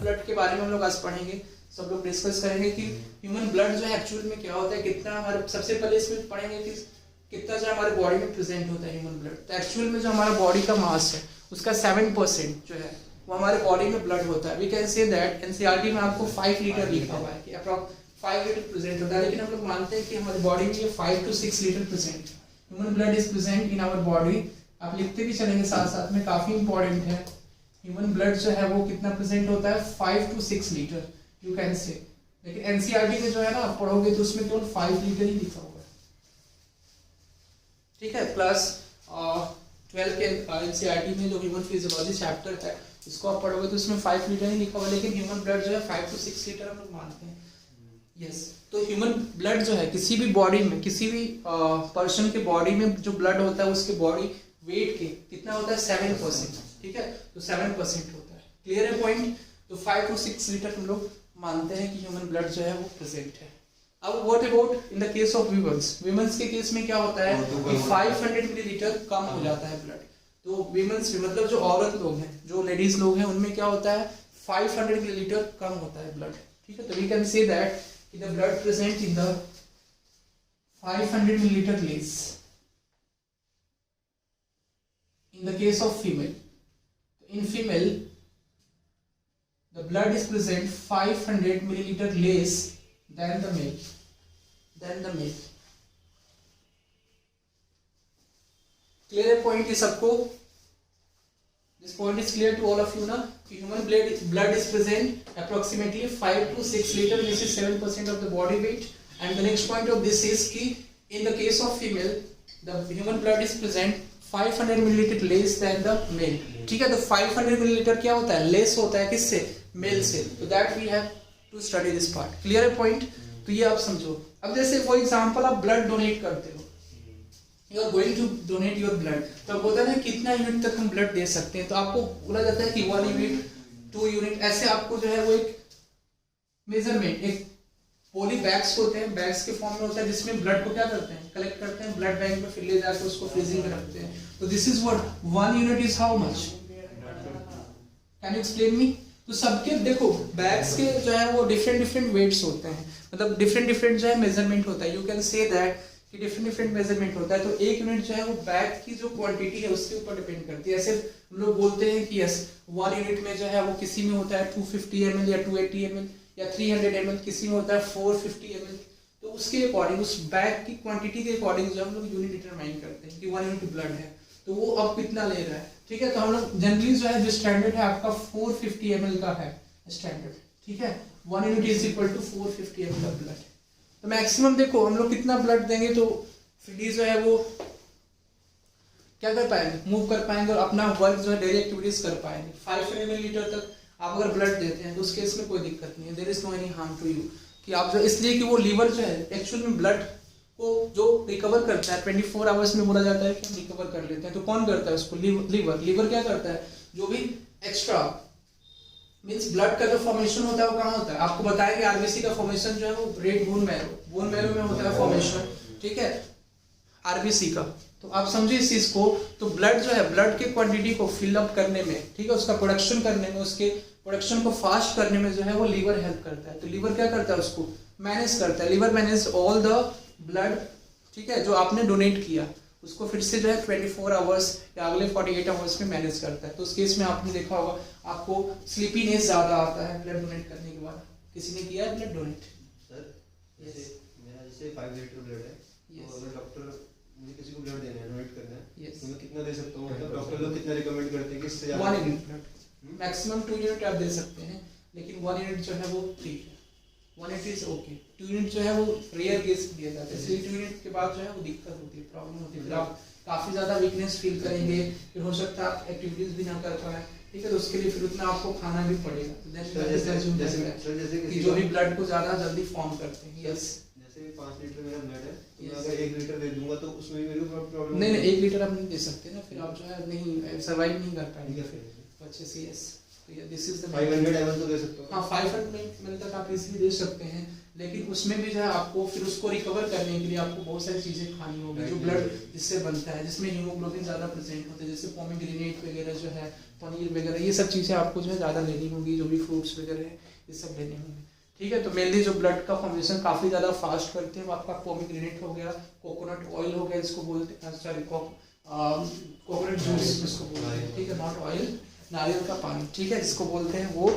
Blood के बारे में हम लोग आज पढ़ेंगे, सब लोग डिस्कस करेंगे कि ह्यूमन ब्लड जो है एक्चुअल में क्या होता है, कितना हमारे, सबसे पहले इसमें पढ़ेंगे कि कितना जो हमारे बॉडी में प्रेजेंट होता है ह्यूमन ब्लड। तो एक्चुअल में जो हमारा बॉडी का मास है उसका 7% जो है वो हमारे बॉडी में ब्लड होता है। We can say that NCERT में आपको 5 लीटर लिखा हुआ है कि अप्रॉक्स 5 लीटर प्रेजेंट होता है, लेकिन हम लोग मानते हैं कि हमारी बॉडी में ये 5 to 6 litre present, human blood is present in our body. आप लिखते भी चलेंगे साथ साथ में, काफी इंपॉर्टेंट है। ह्यूमन ब्लड जो है वो कितना प्रेजेंट होता है, 5 to 6 लीटर यू कैन से। लेकिन एनसीईआरटी में जो है ना आप पढ़ोगे तो उसमें केवल 5 लीटर ही लिखा हुआ है, ठीक है। प्लस 12 के एनसीईआरटी में जो ह्यूमन फिजियोलॉजी चैप्टर है इसको आप पढ़ोगे तो उसमें 5 लीटर ही लिखा हुआ है, लेकिन ह्यूमन ब्लड जो है 5 to 6 लीटर हम लोग मानते हैं। यस, तो ह्यूमन ब्लड जो है किसी भी बॉडी में, किसी भी पर्सन के बॉडी में जो ब्लड होता है उसके बॉडी वेट के कितना होता है, 7%, ठीक है। तो 7% होता है, क्लियर है पॉइंट। तो 5 to 6 लीटर हम लोग मानते हैं कि ह्यूमन ब्लड जो है वो प्रेजेंट है। अब what about in the case of women's, women's के केस में क्या होता है कि 500 मिलीलीटर कम हो जाता है ब्लड। तो वीमेंस मतलब जो औरत लोग हैं, जो लेडीज लोग हैं, उनमें क्या होता है 500 मिलीलीटर कम होता है ब्लड, ठीक है। तो we can say that the blood present in the 500 milliliter less in the case of female. In female the blood is present 500 milliliter less than the male, clear point is सबको? This point is clear to all of you ना? Human blood is present approximately 5 to 6 liter, this is 7% of the body weight. And the next point of this is कि in the case of female the human blood is present 500 milliliter less than the male, ठीक है। तो 500 milliliter क्या होता है, less होता है किससे, male से। तो that we have to study this part, clear है point। तो ये आप समझो। अब जैसे फॉर एग्जाम्पल आप ब्लड डोनेट करते हो, You are going to donate your blood, तो अब होता है ना कितना यूनिट तक हम ब्लड दे सकते हैं। तो आपको बोला जाता है कि 1 यूनिट 2 यूनिट, ऐसे आपको जो है वो एक मेजरमेंट, एक पोली बैग्स होते हैं, बैग्स के फॉर्म में होता है जिसमें ब्लड को क्या करते हैं, कलेक्ट करते हैं ब्लड बैंक में, फिर ले जाकर उसको फ्रीजिंग में रखते हैं। तो this is what 1 unit is how much, can you explain मी। तो सबके देखो बैग्स के जो है वो डिफरेंट वेट्स होते हैं, मतलब डिफरेंट जो है मेजरमेंट होता है। यू कैन से दैट कि डिफरेंट मेजरमेंट होता है। तो 1 यूनिट जो है वो बैग की जो क्वांटिटी है उसके ऊपर डिपेंड करती है। ऐसे हम लोग बोलते हैं कि यस 1 यूनिट में जो है वो किसी में होता है 250 ml या 280 ml या 300 ml, किसी में होता है 450 ml। तो उसके अकॉर्डिंग, उस बैग की क्वांटिटी के अकॉर्डिंग जो हम लोग यूनिट डिटरमाइन करते हैं कि 1 यूनिट ब्लड है तो वो अब कितना ले रहा है, ठीक है। तो हम लोग जनरली जो है जो स्टैंडर्ड है आपका 450 ml का है स्टैंडर्ड, ठीक है। 1 unit is equal to 450 ml of blood. तो मैक्सिमम देखो हम लोग कितना ब्लड देंगे तो फिर जो है वो क्या कर पाएंगे, मूव कर पाएंगे और अपना वर्क जो है डेली एक्टिविटीज कर पाएंगे। 500 मिलीलीटर तक आप अगर ब्लड देते हैं तो उस केस में कोई दिक्कत नहीं है, there is no any harm to you. कि आप जो, इसलिए कि वो लीवर जो है एक्चुअल में ब्लड को जो रिकवर करता है 24 आवर्स में, बोला जाता है कि हम रिकवर कर लेते हैं। तो कौन करता है उसको, लीवर क्या करता है, जो भी एक्स्ट्रा मींस ब्लड का जो फॉर्मेशन होता है वो कहाँ होता है, आपको बताएंगे। आरबीसी का फॉर्मेशन जो है वो रेड बोन मैरो में होता है फॉर्मेशन, ठीक है, आरबीसी का। तो आप समझिए इस चीज को। तो ब्लड जो है, ब्लड की क्वांटिटी को फिल अप करने में, ठीक है, उसका प्रोडक्शन करने में, उसके प्रोडक्शन को फास्ट करने में जो है वो लीवर हेल्प करता है। तो लीवर क्या करता है, उसको मैनेज करता है। Liver manage all the blood, ठीक है, जो आपने डोनेट किया उसको फिर से जो है 24 आवर्स या अगले 48 आवर्स में मैनेज करता है। तो उस केस में आपने देखा होगा आपको स्लीपीनेस ज्यादा आता है ब्लड डोनेट करने के बाद। किसी ने किया है ब्लड डोनेट? सर मेरा जैसे 5 लीटर ब्लड है, तो अगर डॉक्टर मुझे किसी को ब्लड देना है, डोनेट करना है, तो मैं कितना दे सकता हूँ? मतलब डॉक्टर लोग कितना रिकमेंड करते हैं कि इससे 1 यूनिट ब्लड, मैक्सिमम 2 यूनिट आप दे सकते हैं, लेकिन 1 यूनिट जो है वो ठीक है, 1 यूनिट इज ओके। 2 यूनिट जो है वो रेयर केस दिया जाता है, इसलिए 2 यूनिट के बाद जो है वो दिक्कत होती है, प्रॉब्लम होती है, फिर आप काफी ज्यादा वीकनेस फील करेंगे, फिर हो सकता है आप एक्टिविटीज भी ना कर पाए, ठीक है। तो उसके लिए फिर उतना आपको खाना भी पड़ेगा। जो भी ब्लड को ज्यादा जल्दी फॉर्म करते हैं। यस, जैसे 5 लीटर मेरा ब्लड है, तो मैं अगर 1 लीटर दे दूंगा तो उसमें भी मेरे को प्रॉब्लम नहीं 1 लीटर आप नहीं दे सकते ना, फिर आप जो है नहीं सर्वाइव नहीं कर पाएंगे फिर अच्छे से। यस, तो दिस इज द 500 ml तो दे सकते हो। हाँ 500 ml तक आप इजीली दे सकते हैं, लेकिन उसमें भी जो है आपको फिर उसको रिकवर करने के लिए आपको बहुत सारी चीज़ें खानी होगी जो ब्लड जिससे बनता है, जिसमें हीमोग्लोबिन ज़्यादा प्रेजेंट होते हैं, जैसे पोमीग्रेनेट वगैरह जो है, पनीर वगैरह, ये सब चीज़ें आपको जो है ज़्यादा लेनी होगी, जो भी फ्रूट्स वगैरह है ये सब लेने होंगे। ठीक है, तो मेनली जो ब्लड का फॉर्मेशन काफ़ी ज़्यादा फास्ट करते हैं वो आपका पोमीग्रेनेट हो गया, कोकोनट ऑयल हो गया जिसको बोलते हैं, सॉरी कोकोनट जूस जिसको बोलते हैं, ठीक है, नॉट ऑयल, नारियल का पानी, ठीक है, जिसको बोलते हैं वो।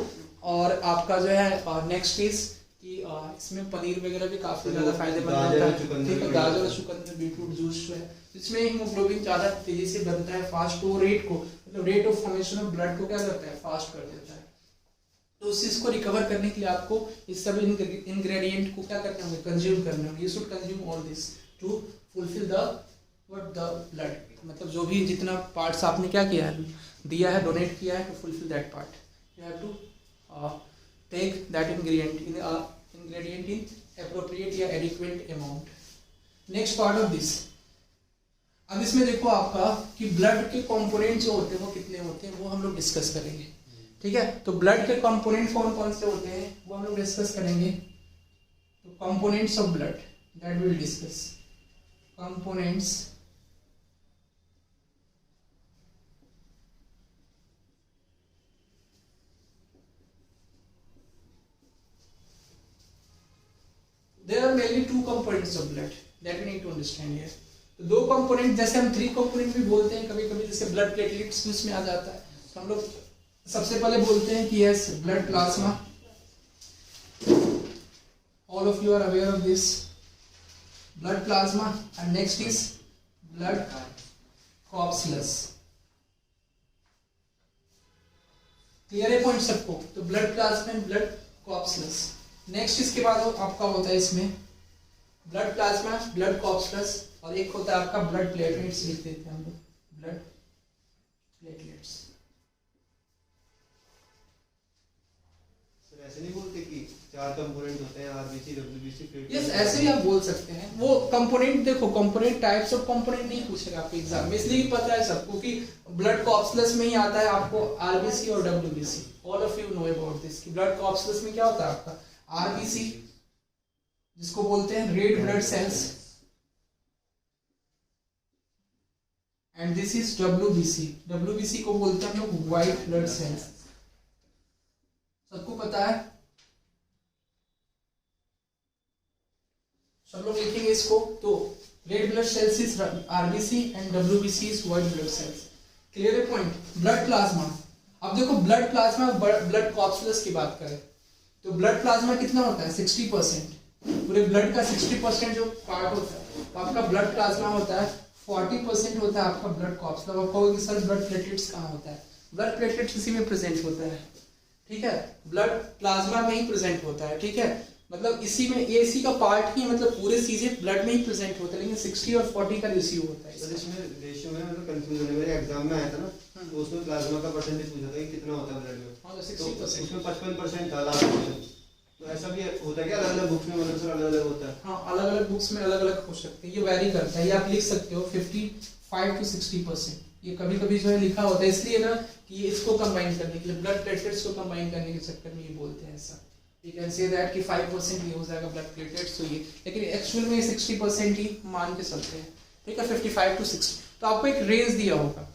और आपका जो है नेक्स्ट इज कि इसमें पनीर वगैरह भी काफ़ी ज़्यादा फायदेमंद होता है, ठीक है, गाजर, चुकंदर, बीटरूट जूस जो है जिसमें हीमोग्लोबिन ज़्यादा तेजी से बनता है, फास्ट वो रेट को, मतलब rate of formation of blood को क्या करता है, फास्ट कर देता है। तो उस चीज़ को रिकवर करने के लिए आपको इस सब इंग्रेडिएंट को क्या करना होगा, कंज्यूम करना होगा। You should consume all this to fulfil the blood, मतलब जो भी जितना पार्ट्स आपने क्या किया है, दिया है, डोनेट किया है, to fulfil that part you have to take that ingredient in appropriate या adequate amount. Next part of this, अब इसमें देखो आपका कि ब्लड के कंपोनेंट जो होते हैं वो कितने होते हैं वो हम लोग डिस्कस करेंगे। ठीक है, तो ब्लड के कंपोनेंट कौन कौन से होते हैं वो हम लोग डिस्कस करेंगे। तो components of blood that will discuss, components there are mainly two components of blood that we need to understand here. तो दो कंपोनेंट, जैसे हम 3 कंपोनेंट भी बोलते हैं कभी कभी, जैसे ब्लड प्लेटलेट्स उसमें आ जाता है, तो हम लोग सबसे पहले बोलते हैं कि yes blood plasma, all of you are aware of this blood plasma, and next is blood corpuscles. Clear है पॉइंट सबको? तो blood plasma and blood corpuscles. Next इसके बाद आपका होता है इसमें ब्लड प्लाज्मा, ब्लड कॉर्पसलस, और एक होता है आपका ब्लड प्लेटलेट्स, लिख देते हैं हम लोग ब्लड प्लेटलेट्स। ऐसे नहीं बोलते कि 4 कंपोनेंट होते हैं, आरबीसी, डब्ल्यूबीसी, प्लेटलेट? यस, ऐसे भी आप बोल सकते हैं। वो कंपोनेंट देखो, कंपोनेंट टाइप्स ऑफ कंपोनेंट नहीं पूछेगा आपके एग्जाम में, इसलिए पता है सबको कि ब्लड कॉर्पसलस में ही आता है आपको आरबीसी और WBC. All of you know about this कि ब्लड कॉर्पसलस में क्या होता है आपका आरबीसी, जिसको बोलते हैं red blood cells, and this is WBC. WBC को बोलते हैं हम लोग व्हाइट ब्लड सेल्स। सबको पता है? सब लोग लिखेंगे इसको। तो red blood cells is RBC and WBC is white blood cells. Clear है पॉइंट? ब्लड प्लाज्मा, अब देखो ब्लड प्लाज्मा, ब्लड कॉर्पसलस की बात करें तो ब्लड प्लाज्मा कितना होता है 60%, पूरे ब्लड का 60% जो पार्ट होता है तो आपका ब्लड प्लाज्मा होता है, 40% होता है आपका ब्लड कॉर्पसलस। आप कहोगे सर ब्लड प्लेटलेट्स कहाँ होता है? ब्लड प्लेटलेट्स इसी में प्रेजेंट होता है, ठीक है, ब्लड प्लाज्मा में ही प्रेजेंट होता है, ठीक है, मतलब इसी में, ये इसी का पार्ट ही, मतलब पूरे चीजें ब्लड में ही प्रेजेंट होता है, लेकिन 60 और 40 का रेशियो होता है। सर इसमें रेशियो में मतलब कंफ्यूजन है, मेरे एग्जाम में आया था ना, तो उसमें प्लाज्मा का परसेंटेज पूछा था कि कितना होता है ब्लड में। हाँ, तो 60%, उसमें 55% था लास्ट क्वेश्चन। तो ऐसा भी होता है क्या अलग अलग बुक्स में, मतलब सर अलग अलग होता है? हाँ, अलग अलग बुक्स में अलग अलग हो सकते हैं, ये वैरी करता है। ये आप लिख सकते हो 55 to 60%, ये कभी कभी जो है लिखा होता है, इसलिए ना कि ये इसको कंबाइन करने के लिए, ब्लड प्लेटलेट्स को कंबाइन करने के चक्कर में ये बोलते हैं ऐसा। यू कैन से दैट कि 5% ये हो जाएगा ब्लड प्लेटलेट्स, तो ये, लेकिन एक्चुअल में 60% ही मान के चलते हैं, ठीक है, 55 to 60। तो आपको एक रेंज दिया होगा,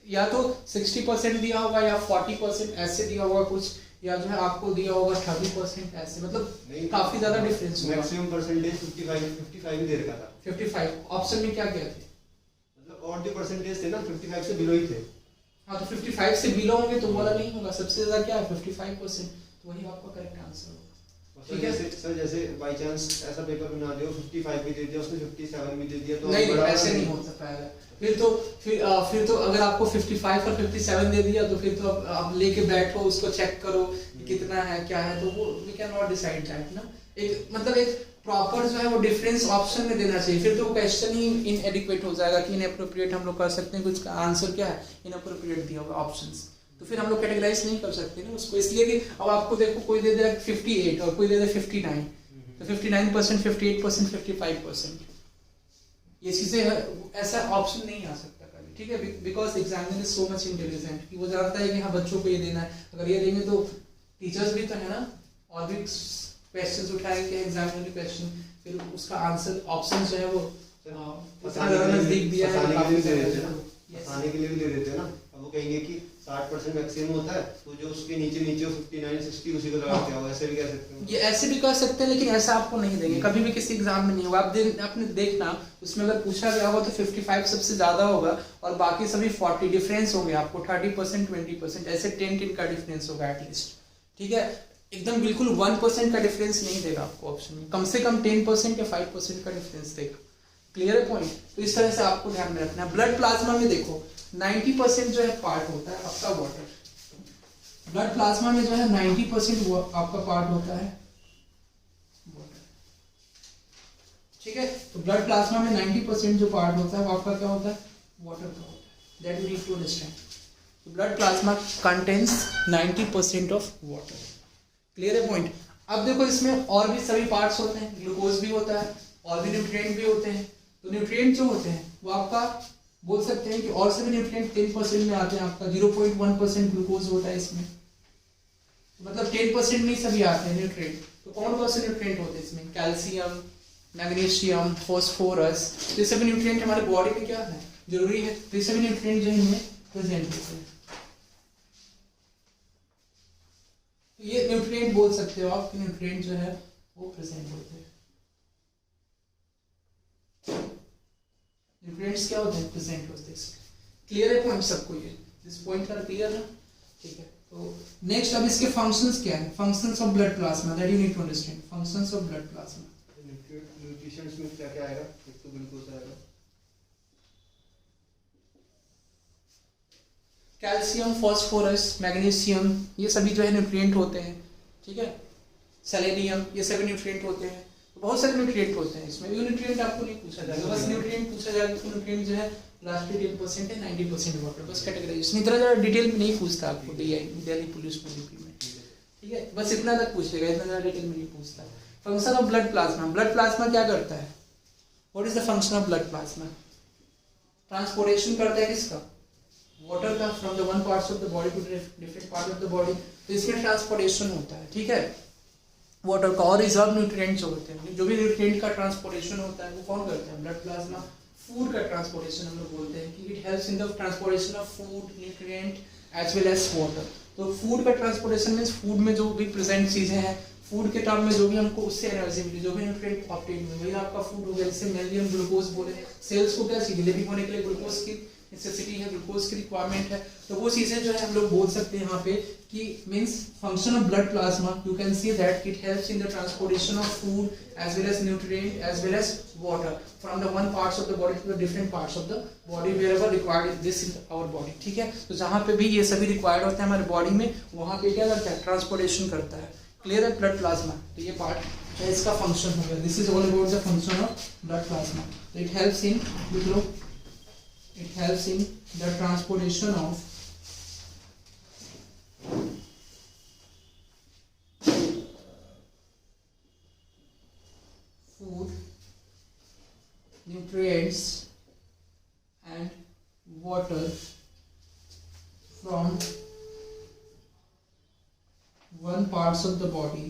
या तो 60% दिया होगा या 40% ऐसे दिया होगा कुछ, या जो है आपको दिया होगा 30% ऐसे, मतलब काफी ज्यादा डिफरेंस होगा। मैक्सिमम परसेंटेज 55 ही दे रखा था। 55 ऑप्शन में क्या क्या थे? मतलब और जो परसेंटेज थे ना 55 से बिलो ही थे। हाँ, तो 55 से बिलो होंगे तो वाला नहीं होगा, सबसे ज्यादा क्या है 55%, तो वही आपका करेक्ट आंसर होगा। ठीक है सर, जैसे बाय चांस ऐसा पेपर बना दियो 55 भी दे दिया, उसने 57 भी दे दिया, तो नहीं ऐसे नहीं हो सकता है। फिर तो अगर आपको 55 और 57 दे दिया तो फिर तो आप लेके बैठो, उसको चेक करो कितना है क्या है, तो वो we can not decide that ना। एक मतलब एक प्रॉपर जो है वो डिफरेंस ऑप्शन में देना चाहिए, फिर तो क्वेश्चन ही इनएडिक्वेट हो जाएगा कि इनएप्रोप्रिएट हम लोग कर सकते हैं, कुछ का आंसर क्या है इनएप्रोप्रिएट दिया हुआ ऑप्शंस, तो फिर हम लोग कैटेगराइज नहीं कर सकते ना उसको, इसलिए कि अब आपको देखो कोई दे दे 58 और कोई दे दे 59, तो 59%, 58%, 55%, ये चीजें ऐसा ऑप्शन नहीं आ सकता कभी, ठीक है, because examiner is so much intelligent कि वो जानता है कि हाँ बच्चों को ये देना है, अगर ये देंगे तो टीचर्स भी तो है ना, और भी क्वेश्चंस उठाएंगे एग्जामिनर के क्वेश्चन, फिर उसका आंसर ऑप्शन जो है वो नजदीक दिया है, आसानी के लिए भी दे देते हैं ना। अब वो कहेंगे कि 60% मैक्सिमम होता है, तो जो उसके नीचे 59 60 उसी को लगाते हो, ऐसे भी कह सकते हो। ये ऐसे भी कर सकते हैं, लेकिन ऐसा आपको नहीं देंगे, कभी भी किसी एग्जाम में नहीं होगा। आपने देखना उसमें अगर पूछा गया होगा तो 55 सबसे ज्यादा होगा और बाकी सभी 40 डिफरेंस होंगे आपको 30% 20%, ऐसे 10 का डिफरेंस होगा एटलीस्ट, ठीक है। एकदम बिल्कुल 1% का डिफरेंस नहीं देगा आपको ऑप्शन में, कम से कम 10% या 5% का डिफरेंस देगा। क्लियर है पॉइंट? तो इस तरह से आपको ध्यान में रखना है। ब्लड प्लाज्मा में देखो 90% जो है पार्ट होता है आपका वाटर, ब्लड प्लाज्मा में जो है 90% आपका पार्ट होता है वाटर, ठीक है। तो ब्लड प्लाज्मा में 90% जो पार्ट होता है वो आपका क्या होता है, वाटर का होता है, that you need to understand. तो blood plasma contains 90% of water. Clear है पॉइंट? अब देखो इसमें और भी सभी पार्ट्स होते हैं, ग्लूकोज भी होता है और भी न्यूट्रिएंट भी होते हैं। तो न्यूट्रिएंट जो होते हैं वो आपका बोल सकते हैं कि और सभी न्यूट्रिएंट 10% में आते हैं, आपका 0.1% ग्लूकोज होता है इसमें, मतलब 10% में सभी आते हैं न्यूट्रिएंट। तो कौन कौन से न्यूट्रिएंट होते हैं इसमें, कैल्शियम, मैग्नीशियम, फास्फोरस, ये सभी न्यूट्रिएंट हमारे बॉडी में क्या है, जरूरी है। तो ये सभी न्यूट्रिएंट जो इनमें प्रेजेंट होते हैं, ये न्यूट्रिएंट बोल सकते हो आप कि न्यूट्रिएंट जो है वो प्रेजेंट होते हैं। न्यूट्रिएंट्स क्या होते हैं, प्रेजेंट होते हैं। क्लियर है पॉइंट सबको, ये दिस पॉइंट का क्लियर है, ठीक है। तो नेक्स्ट अब इसके फंक्शंस क्या है, functions of blood plasma, that you need to understand, functions of blood plasma. Nutritions में क्या क्या आएगा, एक तो ग्लूकोज आएगा, कैल्शियम, फास्फोरस, मैग्नीशियम, ये सभी जो है न्यूट्रिएंट होते हैं, ठीक है। सेलेनियम, ये सभी न्यूट्रिएंट होते हैं। तो बहुत सारे न्यूट्रिएंट होते हैं इसमें, ये न्यूट्रिएंट आपको नहीं पूछा जाएगा, बस न्यूट्रिएंट पूछा जाएगा तो न्यूट्रिएंट जो है लास्ट 10% है, 90% वाटर, बस कैटेगराइजेशन, इतना ज़्यादा डिटेल में नहीं पूछता आपको दिल्ली पुलिस में, ठीक है। बस इतना तक पूछेगा, इतना ज़्यादा डिटेल में नहीं पूछता। Function of blood plasma, blood plasma क्या करता है, what is the function of blood plasma? Transportation करता है किसका, वाटर का, from the one parts of the body to different part of the body. तो इसमें ट्रांसपोर्टेशन होता है, ठीक है, वाटर का। और रिजर्व न्यूट्रिएंट्स होते हैं, जो भी न्यूट्रिएंट का ट्रांसपोर्टेशन होता है वो कौन करते हैं, ब्लड प्लाज्मा। फूड का ट्रांसपोर्टेशन हम लोग बोलते हैं कि it helps in the transportation of food, nutrient as well as water. तो फूड का ट्रांसपोर्टेशन मींस फूड में जो भी प्रेजेंट चीजें हैं, फूड के टर्म में जो भी हमको उससे एनर्जी मिली, जो भी न्यूट्रिएंट ऑब्टेन हुए, वही आपका फूड हो गया। जिससे मेनली हम ग्लूकोज बोले, सेल्स को क्या चाहिए, लिविंग होने के लिए ग्लूकोज की नेसेसिटी है, ग्लूकोज की रिक्वायरमेंट है। तो वो चीजें जो है हम लोग बोल सकते हैं यहाँ पे कि means function of blood plasma, you can see that it helps in the transportation of food as well as nutrient as well as water from the one parts of the body to the different parts of the body wherever required is this in our body, ठीक है। तो जहाँ पे भी ये सभी required होते हैं हमारे बॉडी में, वहाँ पे क्या करता है, ट्रांसपोर्टेशन करता है। क्लियर है ब्लड प्लाज्मा? तो ये पार्ट है इसका फंक्शन हो गया। This is all about the function of blood plasma. It helps इन, लिख लो, it helps in the transportation of food, nutrients and water from one parts of the body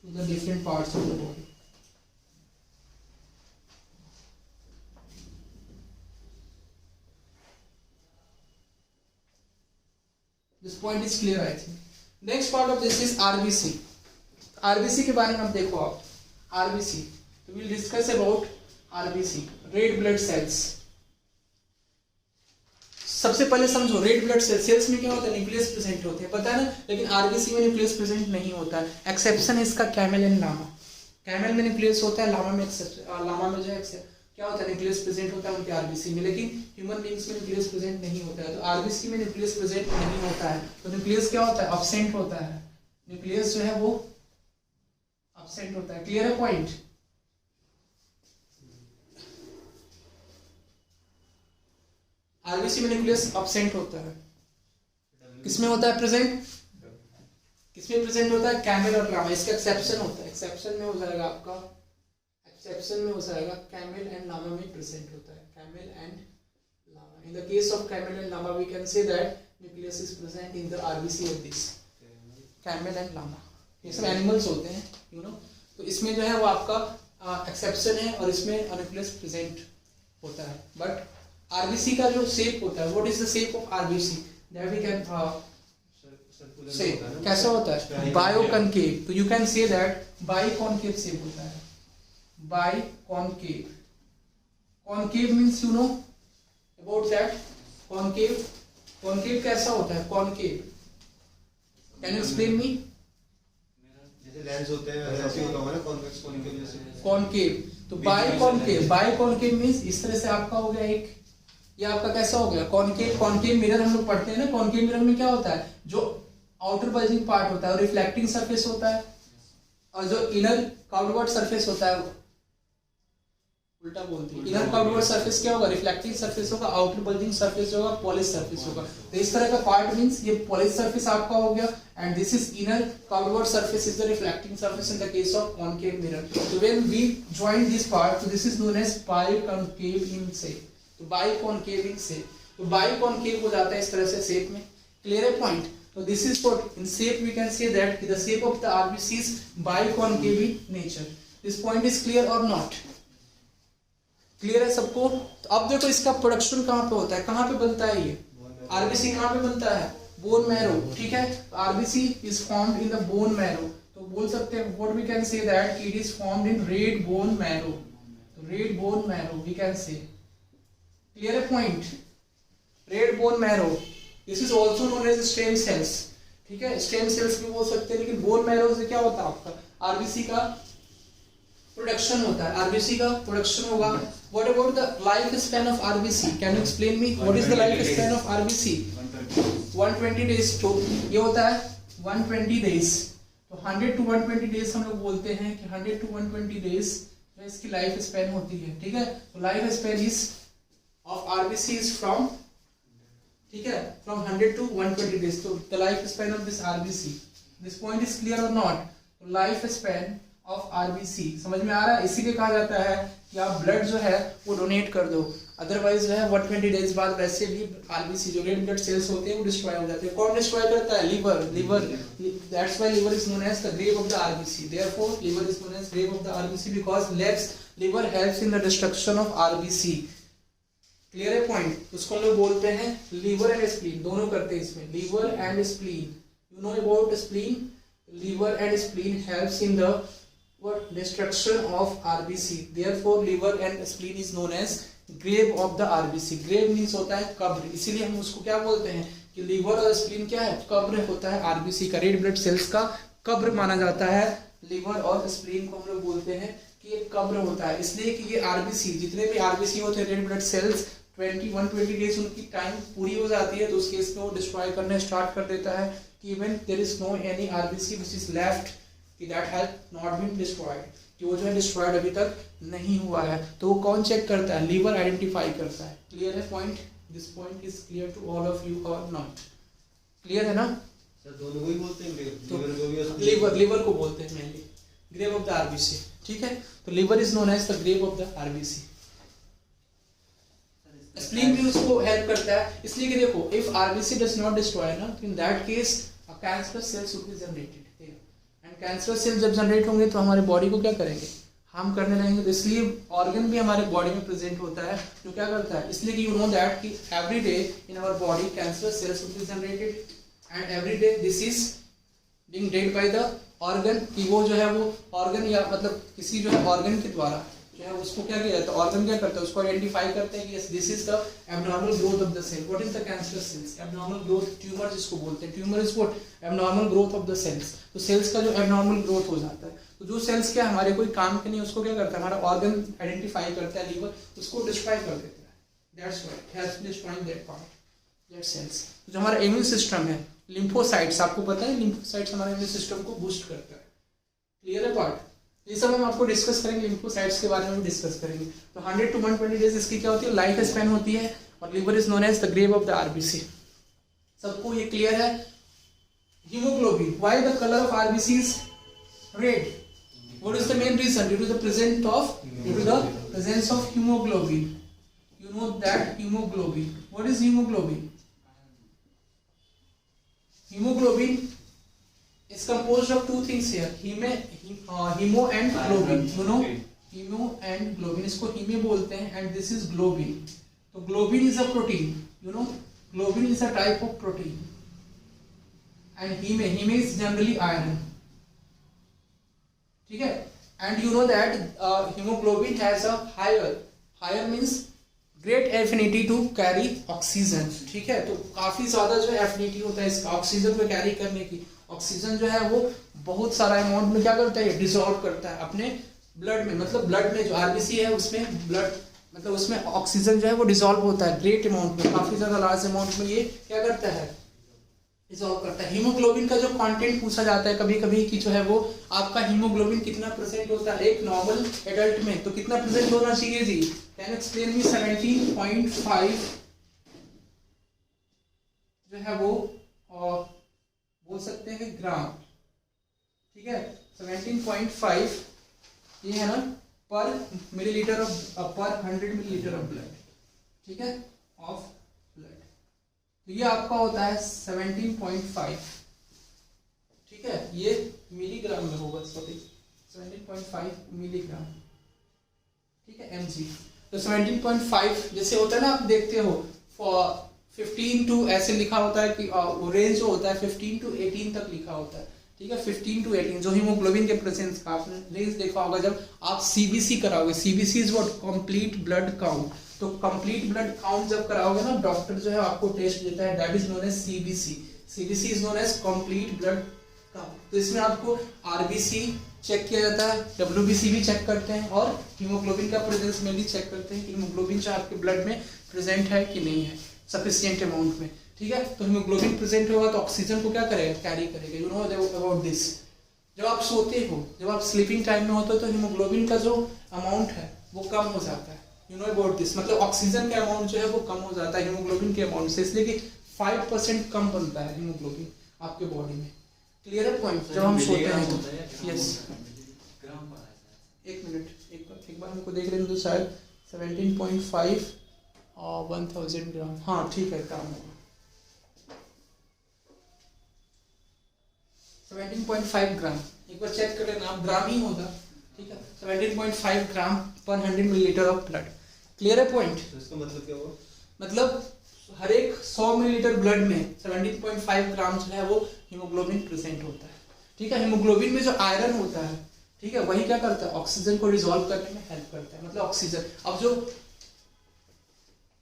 to the different parts of the body. This point is clear, I think. Next part of this is RBC. RBC के बारे में अब देखो आप, RBC. So we'll discuss about RBC, red blood cells. सबसे पहले समझो red blood cells में क्या होता है, न्यूक्लियस प्रेजेंट होते हैं, पता है ना। लेकिन आरबीसी में न्यूक्लियस प्रेजेंट नहीं होता है, एक्सेप्शन इसका कैमल एंड लामा। कैमल में न्यूक्लियस होता है, लामा में जो है क्या होता है, न्यूक्लियस प्रेजेंट होता है उनके आरबीसी में। लेकिन ह्यूमन बींग्स में न्यूक्लियस प्रेजेंट नहीं होता है। तो आरबीसी में न्यूक्लियस प्रेजेंट नहीं होता है, तो न्यूक्लियस क्या होता है, अब्सेंट होता है। न्यूक्लियस जो है वो अब्सेंट होता है। क्लियर है पॉइंट? आरबीसी में न्यूक्लियस अब्सेंट होता है। किसमें होता है प्रेजेंट, किसमें प्रेजेंट होता है, कैमल और लामा। इसका एक्सेप्शन होता है, एक्सेप्शन में हो जाएगा आपका एक्सेप्शन में हो जाएगा कैमल एंड लामा में प्रेजेंट होता है, camel and llama. In the case of camel and llama we can say that nucleus is present in the RBC of this camel and llama. ये सब एनिमल्स होते हैं, यू नो. तो इसमें जो है वो आपका एक्सेप्शन है और इसमें न्यूक्लियस प्रेजेंट होता है. बट आरबीसी का जो शेप होता है, what is the shape of RBC, that we can say कैसा होता है, बायोकॉन्केव. तो you can say that biconcave shape होता है, biconcave. Concave means you know about that. Concave, concave कैसा होता है concave, can you explain me. जैसे लेंस होते हैं वैसे होता होगा ना कॉन्वेक्स कॉन्केव जैसे. कॉन्केव तो बाइकॉन्केव, बाइकॉन्केव मींस इस तरह से आपका हो गया एक, ये आपका कैसा हो गया कॉन्केव. कॉन्केव मिरर हम लोग पढ़ते हैं ना, कॉन्केव मिरर में क्या होता है, जो आउटर बल्जिंग पार्ट होता है और रिफ्लेक्टिंग सरफेस होता है, और जो इनर कर्ववर्ड सरफेस होता है, उल्टा बोलती है, इनर कर्ववर्ड सरफेस क्या होगा, रिफ्लेक्टिंग सरफेस होगा, आउटर बल्जिंग सरफेस होगा, पॉलिश सरफेस होगा. तो इस तरह का पार्ट मींस ये पॉलिश सरफेस आपका हो गया, and this is inner curved surface is the reflecting surface in the case of concave mirror. तो when we join this part, so this is known as biconcave in shape. तो biconcave in shape, तो बाइकॉन्केव हो जाता है इस तरह से shape में. क्लियर है point. So this is what in shape we can say that the shape of the RBC is biconcave in nature. This point is clear or not? Clear है सबको. तो अब देखो इसका प्रोडक्शन कहाँ पे होता है, कहाँ पे बनता है ये आरबीसी, कहाँ पे बनता है, बोन मैरो. ठीक है, RBC is formed in the bone marrow. तो बोल सकते हैं what we can say that it is formed in red bone marrow. तो red bone marrow we can say. Clear है point. Red bone marrow, this is also known as stem cells. ठीक है, stem cells भी बोल सकते हैं, लेकिन bone marrow से क्या होता है आपका आरबीसी का प्रोडक्शन होता है, आरबीसी का प्रोडक्शन होगा. What about the life span of RBC, can you explain me what is the life span of RBC. 120 days. तो ये होता है 120 डेज. तो 100 to 120 डेज हम लोग बोलते हैं कि 100 to 120 डेज जो इसकी लाइफ स्पैन होती है. ठीक है, तो life span is of RBC is from, ठीक है, फ्रॉम 100 to 120 डेज. तो the life span of this RBC, this point is clear और नॉट. तो लाइफ स्पैन ऑफ आरबीसी समझ में आ रहा है. इसीलिए कहा जाता है कि आप ब्लड जो है वो डोनेट कर दो, अदरवाइज जो है 120 डेज बाद वैसे भी आरबीसी जो रेड ब्लड सेल्स होते हैं वो डिस्ट्रॉय हो जाते हैं. कौन डिस्ट्रॉय करता है, liver. Liver, that's why liver is known as the grave of the RBC. Therefore liver is known as grave of the RBC because liver helps in the destruction of RBC. Clear है point. उसको हम लोग बोलते हैं liver and spleen, दोनों करते हैं इसमें, liver and spleen. You know about spleen. Liver and spleen helps in the what destruction of RBC. Therefore liver and spleen is known as grave of the RBC. grave means होता है कब्र, इसीलिए हम उसको क्या बोलते हैं कि लीवर और स्प्लीन क्या है, कब्र होता है आरबीसी का. रेड ब्लड सेल्स का कब्र माना जाता है लीवर और स्प्लीन को. हम लोग बोलते हैं कि ये कब्र होता है, इसलिए कि ये आरबीसी, जितने भी आरबीसी होते हैं रेड ब्लड सेल्स, 120 डेज उनकी टाइम पूरी हो जाती है, तो उस केस में वो डिस्ट्रॉय करने स्टार्ट कर देता है कि even there is no any RBC which is left that have not been destroyed, कि वो जो है डिस्ट्रॉयड अभी तक नहीं हुआ है. तो वो कौन चेक करता है, लीवर आइडेंटिफाई करता है. क्लियर है point. This point is clear to all of you और नॉट. क्लियर है ना सर. दोनों को ही बोलते हैं ग्रेव. तो लिवर को बोलते हैं mainly grave of the RBC. ठीक है, तो liver is known as the grave of the RBC. Spleen भी उसको हेल्प करता है, इसलिए कि देखो if RBC does not destroy ना, in that case a cancerous cell should be generated. Cancer cell जब जनरेट होंगे तो हमारे बॉडी को क्या करेंगे, हार्म करने लगेंगे. तो इसलिए ऑर्गन भी हमारे बॉडी में प्रेजेंट होता है जो क्या करता है, इसलिए कि यू नो दैट कि every day in our body cancer cells will be generated and every day this is being dead by the organ. कि वो जो है वो ऑर्गन या मतलब किसी जो है ऑर्गन के द्वारा जो है उसको क्या किया जाता है, ऑर्गन क्या करता है, उसको आइडेंटिफाई करते हैं कि yes this is the abnormal growth of the cell. What is the cancerous cells, abnormal growth. Tumour जिसको बोलते हैं, tumour is what, abnormal growth of the cells. तो सेल्स का जो एब्नॉर्मल ग्रोथ हो जाता है, तो जो सेल्स क्या हमारे कोई काम के नहीं, उसको क्या करता है हमारा ऑर्गन आइडेंटिफाई करता है, लीवर, उसको डिस्ट्रॉय कर देता है. That's why it has destroying that part, that cells. जो हमारा इम्यून सिस्टम है, लिम्फोसाइट्स, आपको पता है लिम्फोसाइट्स हमारे इम्यून सिस्टम को बूस्ट करता है. क्लियर है पार्ट. ये सब हम आपको डिस्कस करेंगे, लिम्फोसाइट्स के बारे में डिस्कस करेंगे. तो 100 to 120 डेज इसकी क्या होती है, लाइफ स्पैन होती है, और liver is known as the grave of the RBC. सबको ये क्लियर है. Haemoglobin, why the colour of RBC is red, What is the main reason? Due to the presence of hemoglobin. You know that hemoglobin. What is hemoglobin? Hemoglobin is composed of two things here. Hemo and globin. You know, hemo and globin. इसको heme बोलते हैं and this is globin. So globin is a protein. You know, globin is a type of protein. And heme is generally iron. ठीक है? And you know that hemoglobin has a higher means great affinity to carry oxygen. ठीक है? तो काफी ज्यादा जो affinity होता है इसका ऑक्सीजन को कैरी करने की. ऑक्सीजन जो है वो बहुत सारा अमाउंट में क्या करता है, डिसॉल्व करता है अपने ब्लड में. मतलब ब्लड में जो आरबीसी है उसमें ब्लड मतलब उसमें ऑक्सीजन जो है वो डिसॉल्व होता है ग्रेट अमाउंट में, काफी ज्यादा लार्ज अमाउंट में ये क्या करता है, डिसॉल्व करता है. हीमोग्लोबिन का जो कंटेंट पूछा जाता है कभी कभी कि जो है वो आपका हीमोग्लोबिन कितना परसेंट होता है एक नॉर्मल एडल्ट में, तो कितना परसेंट होना चाहिए जी? Can explain me. 17.5 जो है वो बोल सकते हैं ग्राम. ठीक है, 17.5 ये है ना पर मिलीलीटर ऑफ पर 100 मिलीलीटर ऑफ ब्लड. ठीक है, ऑफ ब्लड. तो ये आपका होता है 17.5. ठीक है, ये मिलीग्राम में होगा. Sorry 17.5 milligram. ठीक है, mg. तो 17.5 जैसे होता है ना, आप देखते हो 15 टू ऐसे लिखा होता है कि रेंज जो होता है 15 टू 18 तक लिखा होता है. ठीक है, 15 टू 18 जो हीमोग्लोबिन के प्रेजेंस का आपने रेंज देखा होगा जब आप सीबीसी कराओगे. CBC is what, complete blood count. तो कंप्लीट ब्लड काउंट जब कराओगे ना, डॉक्टर जो है आपको टेस्ट देता है, that is known as CBC. CBC is known as complete blood count. तो इसमें आपको आरबीसी चेक किया जाता है, डब्ल्यूबीसी भी चेक करते हैं और हीमोग्लोबिन का प्रेजेंस में भी चेक करते हैं कि हीमोग्लोबिन जो आपके ब्लड में प्रेजेंट है कि नहीं है सफिशिएंट अमाउंट में. ठीक है, तो हीमोग्लोबिन प्रेजेंट होगा तो ऑक्सीजन को क्या करेगा, कैरी करेगा. You know about this. जब आप सोते हो, जब आप स्लीपिंग टाइम में होते हो तो हीमोग्लोबिन का जो अमाउंट है वो कम हो जाता है. You know about this. मतलब ऑक्सीजन का अमाउंट जो है वो कम हो जाता है हीमोग्लोबिन के अमाउंट से, इसलिए कि 5% कम बनता है हीमोग्लोबिन आपके बॉडी में. क्लियर है पॉइंट? जब हम सोते हैं. यस, एक मिनट, एक बार हमको देख लेंगे तो शायद 17.5 और 1000 ग्राम. हाँ ठीक है, काम होगा 17.5 ग्राम. एक बार चेक कर लेना, आप ग्राम ही होगा. ठीक है, 17.5 ग्राम पर 100 मिलीलीटर ऑफ ब्लड. क्लियर है पॉइंट? इसका मतलब क्या हुआ? मतलब हर एक 100 मिलीलीटर ब्लड में 17.5 ग्राम जो है वो हीमोग्लोबिन प्रेजेंट होता है. ठीक है, हीमोग्लोबिन में जो आयरन होता है, ठीक है, वही क्या करता है, ऑक्सीजन को डिसॉल्व करने में हेल्प करता है. मतलब ऑक्सीजन